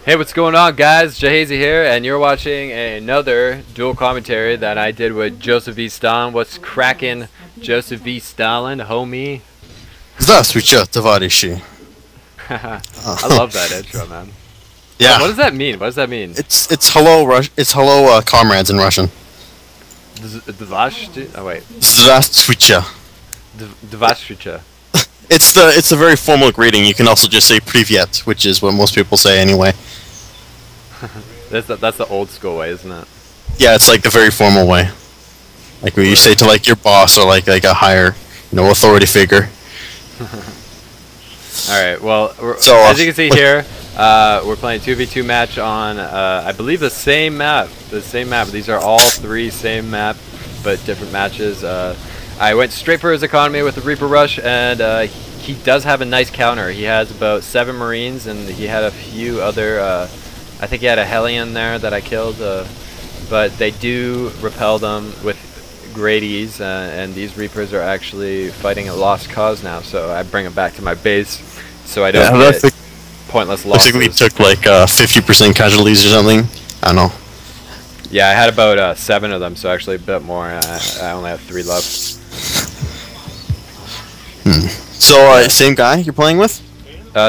Hey, what's going on, guys? Jahazey here, and you're watching another dual commentary that I did with JosefVStalin. What's cracking, JosefVStalin, homie? Здравствуйте, товарищи. I love that intro, man. Yeah. What does that mean? What does that mean? It's hello It's hello comrades in Russian. Oh wait. Здравствуйте. Dvashvicha. It's a very formal greeting. You can also just say привет, which is what most people say anyway. That's the old school way, isn't it? Yeah, it's like the very formal way. Like what you say to like your boss or like a higher, authority figure. Alright, well, So, as you can see here, we're playing 2v2 match on, I believe, the same map. These are all three same map, but different matches. I went straight for his economy with the Reaper Rush, and he does have a nice counter. He has about 7 Marines, and he had a few other, I think he had a Hellion there that I killed, but they do repel them with great ease, and these Reapers are actually fighting a lost cause now, so I bring them back to my base so I don't get pointless losses. Basically took like 50% casualties or something. I don't know. Yeah, I had about 7 of them, so actually a bit more. I only have 3 left. So, same guy you're playing with?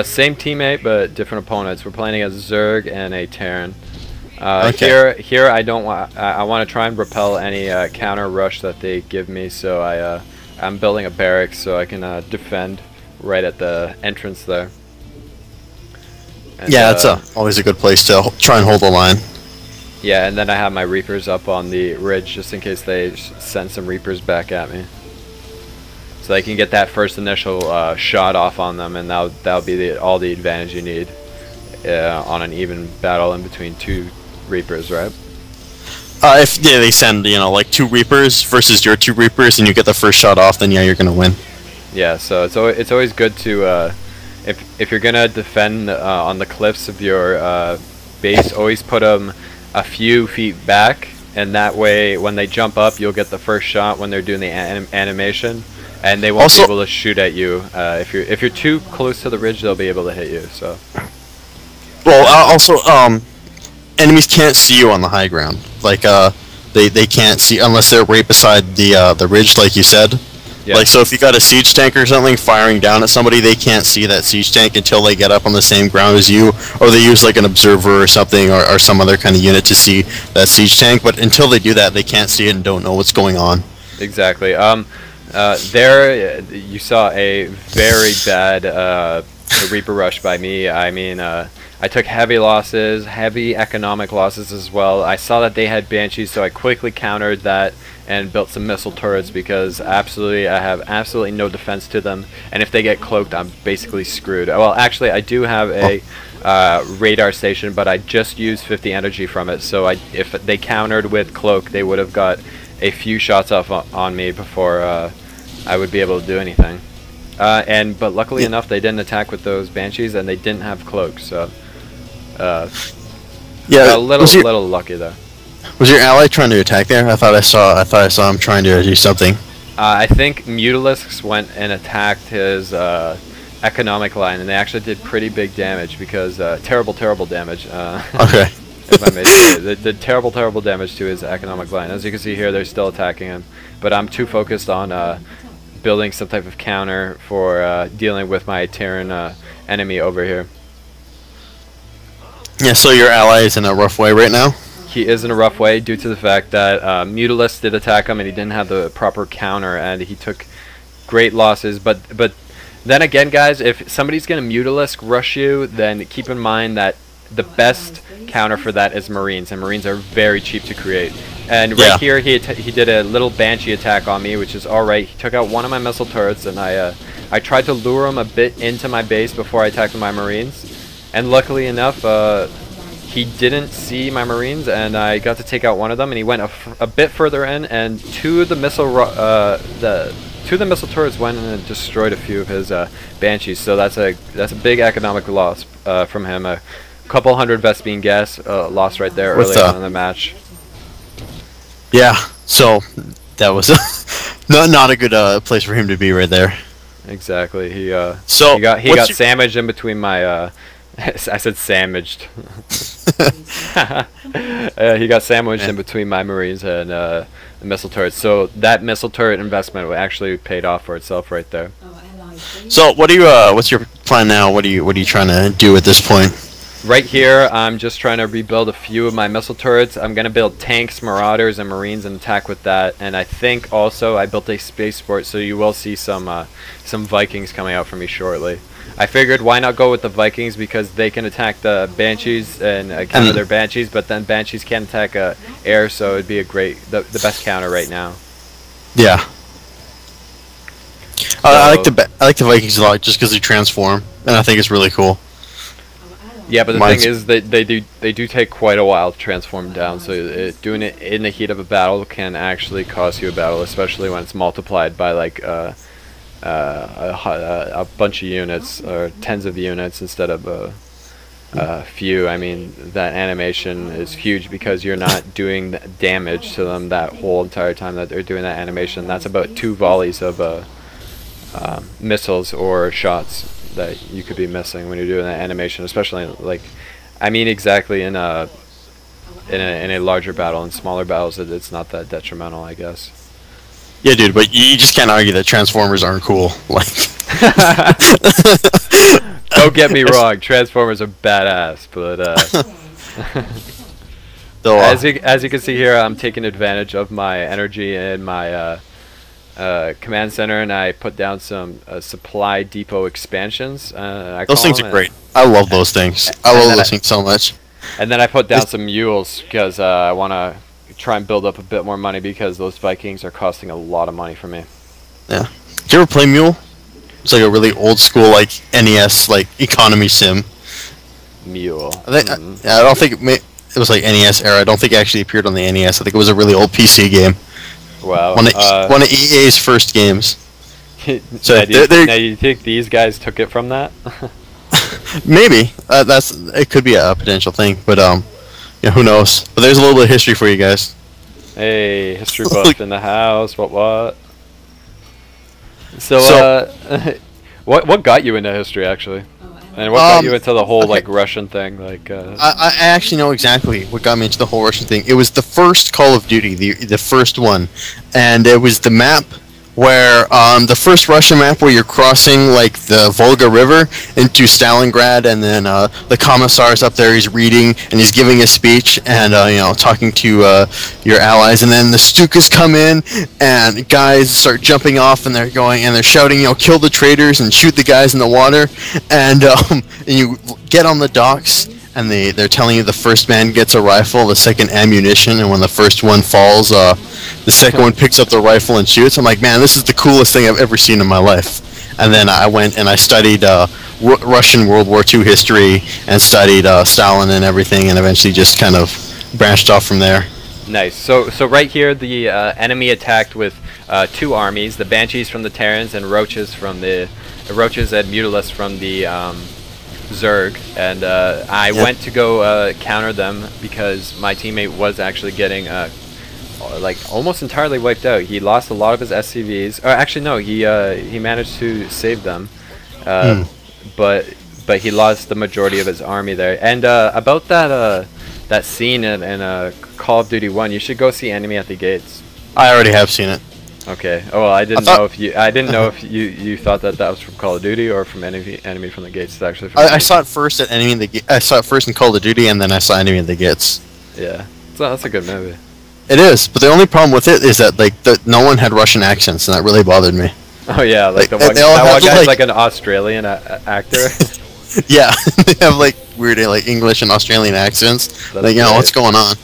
Same teammate, but different opponents. We're playing against Zerg and a Terran. Okay. Here I don't want. I want to try and repel any counter rush that they give me. So I'm building a barracks so I can defend right at the entrance there. And, yeah, that's always a good place to try and hold the line. Yeah, and then I have my Reapers up on the ridge just in case they send some Reapers back at me. So they can get that first initial shot off on them, and that'll be all the advantage you need on an even battle in between 2 Reapers, right? If they send like 2 Reapers versus your 2 Reapers, and you get the first shot off, then yeah, you're gonna win. Yeah, so it's always good to if you're gonna defend on the cliffs of your base, always put them a few feet back, and that way when they jump up, you'll get the first shot when they're doing the animation. And they won't be able to shoot at you. If you're too close to the ridge, they'll be able to hit you. So. Well, also, enemies can't see you on the high ground. Like, they can't see unless they're right beside the ridge, like you said. Yeah. Like, so if you got a siege tank or something firing down at somebody, they can't see that siege tank until they get up on the same ground as you, or they use like an observer or something, or some other kind of unit to see that siege tank. But until they do that, they can't see it and don't know what's going on. Exactly. There you saw a very bad Reaper rush by me. I mean, I took heavy losses, heavy economic losses as well. I saw that they had Banshees, so I quickly countered that and built some missile turrets because I have absolutely no defense to them. And if they get cloaked, I'm basically screwed. Well, actually, I do have a radar station, but I just used 50 energy from it. So if they countered with cloak, they would have got a few shots off on me before I would be able to do anything. But luckily enough, they didn't attack with those Banshees, and they didn't have cloaks. So yeah, a little lucky there. Was your ally trying to attack there? I thought I saw him trying to do something. I think Mutalisks went and attacked his economic line, and they actually did pretty big damage because terrible damage. Okay. If I may say, they did terrible damage to his economic line. As you can see here, they're still attacking him, but I'm too focused on building some type of counter for dealing with my Terran enemy over here. Yeah, so your ally is in a rough way right now? He is in a rough way due to the fact that Mutalisk did attack him and he didn't have the proper counter, and he took great losses. But then again, guys, if somebody's going to Mutalisk rush you, then keep in mind that the best counter for that is Marines, and Marines are very cheap to create. And right here, he did a little Banshee attack on me, which is alright. He took out one of my missile turrets, and I tried to lure him a bit into my base before I attacked my Marines. And luckily enough, he didn't see my Marines, and I got to take out one of them, and he went a bit further in, and two of the missile turrets went and destroyed a few of his Banshees. So that's a big economic loss from him. A couple hundred Vespene gas lost right there early on in the match. Yeah, so that was not a good place for him to be right there. Exactly. He so got sandwiched in between my I said sandwiched. He got sandwiched in between my Marines and the missile turrets. So that missile turret investment actually paid off for itself right there. So what do you what's your plan now? What are you trying to do at this point? Right here, I'm just trying to rebuild a few of my missile turrets. I'm going to build tanks, marauders, and marines and attack with that. And I think also I built a spaceport, so you will see some Vikings coming out for me shortly. I figured why not go with the Vikings, because they can attack the Banshees and counter their Banshees, but then Banshees can't attack air, so it'd be the best counter right now. Yeah. So, I like the Vikings a lot just because they transform, and I think it's really cool. Yeah, but the thing is that they do take quite a while to transform down, so doing it in the heat of a battle can actually cost you a battle, especially when it's multiplied by like a bunch of units or tens of units instead of a few. I mean, that animation is huge because you're not doing damage to them that whole entire time that they're doing that animation. That's about 2 volleys of missiles or shots that you could be missing when you're doing that animation, especially like, I mean, exactly in a larger battle. In smaller battles, it's not that detrimental, I guess. Yeah, dude, but you just can't argue that Transformers aren't cool. Like, don't get me wrong, Transformers are badass, but as you can see here, I'm taking advantage of my energy and my command center, and I put down some supply depot expansions. Those things are great. I love those things. I love those things so much. And then I put down some mules because I want to try and build up a bit more money because those Vikings are costing a lot of money for me. Yeah. Did you ever play Mule? It's like a really old school like NES like economy sim. Mule. I don't think it was like NES era. I don't think it actually appeared on the NES. I think it was a really old PC game. Wow. One of EA's first games. So now, do you think these guys took it from that? Maybe. It could be a potential thing, but yeah, who knows? But there's a little bit of history for you guys. Hey, history buff in the house. What? So what got you into history actually? And what got you into the whole like Russian thing? Like, I actually know exactly what got me into the whole Russian thing. It was the first Call of Duty, the first one, and it was the map where the first Russian map where you're crossing like the Volga River into Stalingrad, and then the commissar's up there. He's reading and he's giving a speech and you know, talking to your allies, and then the Stukas come in and guys start jumping off and they're shouting, you know, kill the traitors and shoot the guys in the water, and you get on the docks. And they're telling you the first man gets a rifle, the second ammunition, and when the first one falls, the second one picks up the rifle and shoots. I'm like, man, this is the coolest thing I've ever seen in my life. And then I went and I studied Russian World War II history and studied Stalin and everything, and eventually just kind of branched off from there. Nice. So right here, the enemy attacked with 2 armies: the Banshees from the Terrans and Roaches and Mutilis from the Zerg, and I went to go counter them because my teammate was actually getting like almost entirely wiped out. He lost a lot of his SCVs. Or actually, no, he managed to save them, but he lost the majority of his army there. And about that scene in Call of Duty 1, you should go see Enemy at the Gates. I already have seen it. Okay. Oh, well, I didn't know if you thought that was from Call of Duty or from Enemy from the Gates. It's actually from I saw it first at Enemy in the I saw it first in Call of Duty, and then I saw Enemy in the Gates. Yeah, so that's a good movie. It is, but the only problem with it is that like no one had Russian accents, and that really bothered me. Oh yeah, like the one guy's like an Australian actor. Yeah, they have like weird like English and Australian accents. That's like, you know, what's going on?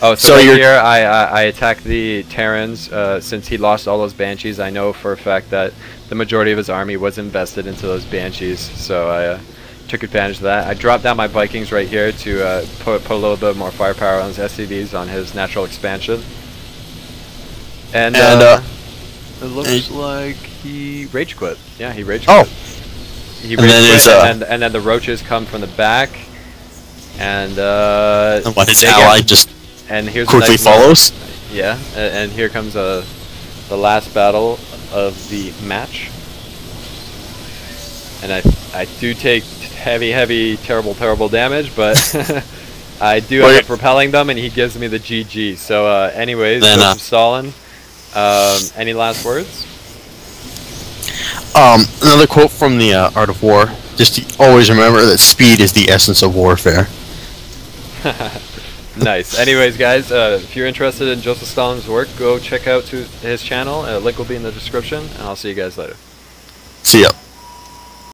Oh, so right here I attacked the Terrans. Since he lost all those Banshees, I know for a fact that the majority of his army was invested into those Banshees, so I took advantage of that. I dropped down my Vikings right here to put a little bit more firepower on his SCVs on his natural expansion. And it looks like he rage quit. Yeah, he rage quit. He rage quit, and then the Roaches come from the back, and what, his ally just quickly follows. Yeah, and here comes the last battle of the match, and I do take heavy, terrible damage, but I do end up repelling them, and he gives me the GG. So, anyways, JosefVStalin, any last words? Another quote from the Art of War. Just to always remember that speed is the essence of warfare. Nice. Anyways, guys, if you're interested in JosefVStalin's work, go check out his channel. Link will be in the description, and I'll see you guys later. See ya.